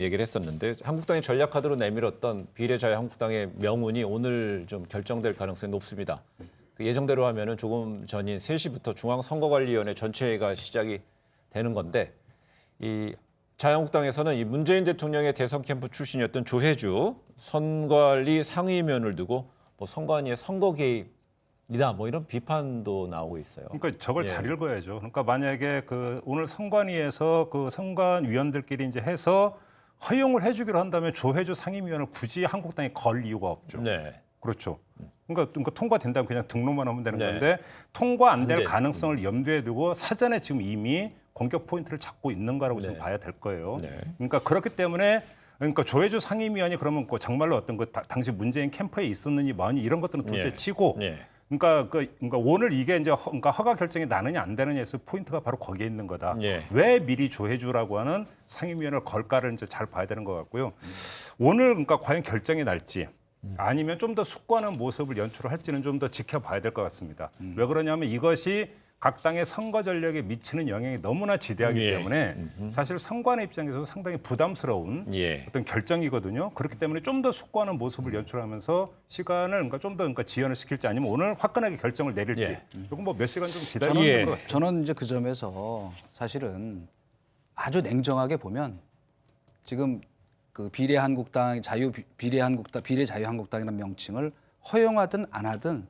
얘기를 했었는데 한국당이 전략 카드로 내밀었던 비례자유한국당의 명운이 오늘 좀 결정될 가능성이 높습니다. 그 예정대로 하면은 조금 전인 3시부터 중앙선거관리위원회 전체회의가 시작이 되는 건데 이 자유한국당에서는 이 문재인 대통령의 대선 캠프 출신이었던 조혜주 선관위 상임위원을 두고 뭐 선관위의 선거 개입이다 뭐 이런 비판도 나오고 있어요. 그러니까 저걸 예. 잘 읽어야죠. 그러니까 만약에 그 오늘 선관위에서 그 선관위원들끼리 이제 해서 허용을 해주기로 한다면 조혜주 상임위원을 굳이 한국당이 걸 이유가 없죠. 네. 그렇죠. 그러니까 통과된다면 그냥 등록만 하면 되는 네. 건데 통과 안 안 될 돼. 가능성을 염두에 두고 사전에 지금 이미 공격 포인트를 잡고 있는 거라고 지금 네. 봐야 될 거예요. 네. 그러니까 그렇기 때문에 그러니까 조혜주 상임위원이 그러면 그 정말로 어떤 그 당시 문재인 캠프에 있었느니 뭐니 이런 것들은 둘째치고 네. 그러니까 오늘 이게 이제 그러니까 허가 결정이 나느냐 안 되느냐에서 포인트가 바로 거기에 있는 거다. 예. 왜 미리 조혜주라고 하는 상임위원을 걸까를 이제 잘 봐야 되는 것 같고요. 오늘 그러니까 과연 결정이 날지 아니면 좀 더 숙고하는 모습을 연출을 할지는 좀 더 지켜봐야 될 것 같습니다. 왜 그러냐면 이것이 각 당의 선거 전략에 미치는 영향이 너무나 지대하기 예. 때문에 사실 선관의 입장에서 상당히 부담스러운 예. 어떤 결정이거든요. 그렇기 때문에 좀 더 숙고하는 모습을 연출하면서 시간을 그러니까 좀 더 그러니까 지연을 시킬지 아니면 오늘 화끈하게 결정을 내릴지 예. 조금 뭐 몇 시간 좀 기다려야 저는- 되는 것 같아요. 저는 이제 그 점에서 사실은 아주 냉정하게 보면 지금 그 비례한국당 비례한국당 비례자유한국당이라는 명칭을 허용하든 안 하든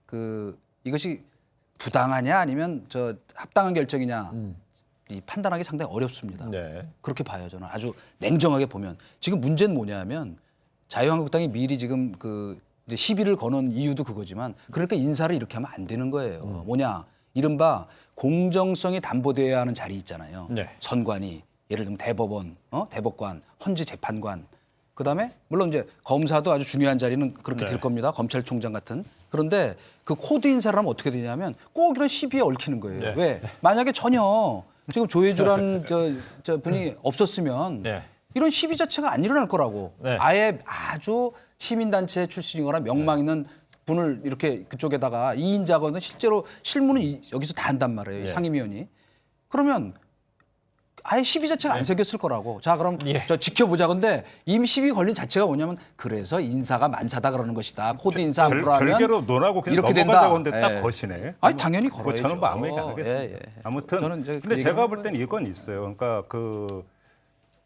그 이것이 부당하냐 아니면 저 합당한 결정이냐 이 판단하기 상당히 어렵습니다. 네. 그렇게 봐요 저는 아주 냉정하게 보면 지금 문제는 뭐냐면 자유한국당이 미리 지금 그 이제 시비를 거는 이유도 그거지만 그러니까 인사를 이렇게 하면 안 되는 거예요. 뭐냐 이른바 공정성이 담보되어야 하는 자리 있잖아요. 네. 선관위 예를 들면 대법원, 대법관, 헌재 재판관. 그다음에 물론 이제 검사도 아주 중요한 자리는 그렇게 될 겁니다. 검찰총장 같은. 그런데 그 코드 인사를 하면 어떻게 되냐면 꼭 이런 시비에 얽히는 거예요. 네. 왜? 만약에 전혀 지금 조혜주라는 저 분이 없었으면 네. 이런 시비 자체가 안 일어날 거라고. 네. 아예 아주 시민단체 출신이거나 명망 있는 분을 이렇게 그쪽에다가 2인자거든 실제로 실무는 여기서 다 한단 말이에요. 네. 상임위원이. 그러면 아예 시비 자체가 안 생겼을 거라고. 자 그럼 예. 저 지켜보자. 근데 이미 시비 걸린 자체가 뭐냐면 그래서 인사가 만사다 그러는 것이다. 코드 인사 함부로 하면 별개로 논하고 그냥 이렇게 넘어가자고 된다. 하는데 딱 예. 거시네. 아니 당연히 뭐 걸어야죠. 저는 뭐 아무 얘기 안 하겠습니다. 예, 예. 아무튼 저는 이제 그 근데 얘기 제가 하는 볼 때는 이건 있어요. 그러니까 그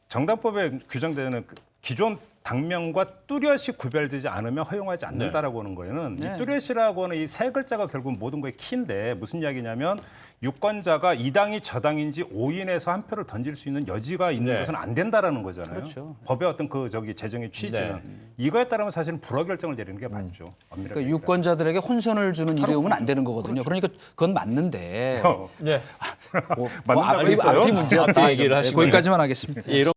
정당법에 규정되는 그 기존 당명과 뚜렷이 구별되지 않으면 허용하지 않는다라고 하는 거에는 네. 이 뚜렷이라고 하는 이 세 글자가 결국 모든 거의 키인데 무슨 이야기냐면 유권자가 이 당이 저 당인지 오인해서 한 표를 던질 수 있는 여지가 있는 네. 것은 안 된다라는 거잖아요. 그렇죠. 법의 어떤 그 제정의 취지는 네. 이거에 따르면 사실은 불허 결정을 내리는 게 맞죠. 엄밀하게 그러니까 유권자들에게 혼선을 주는 이름은 안 되는 거거든요. 그러니까 그건 맞는데 얘기하면. 네. 뭐 맞는다고 했어요? 앞이 문제였다. 앞뒤 얘기를 하신 거기까지만 하겠습니다. 예, 이런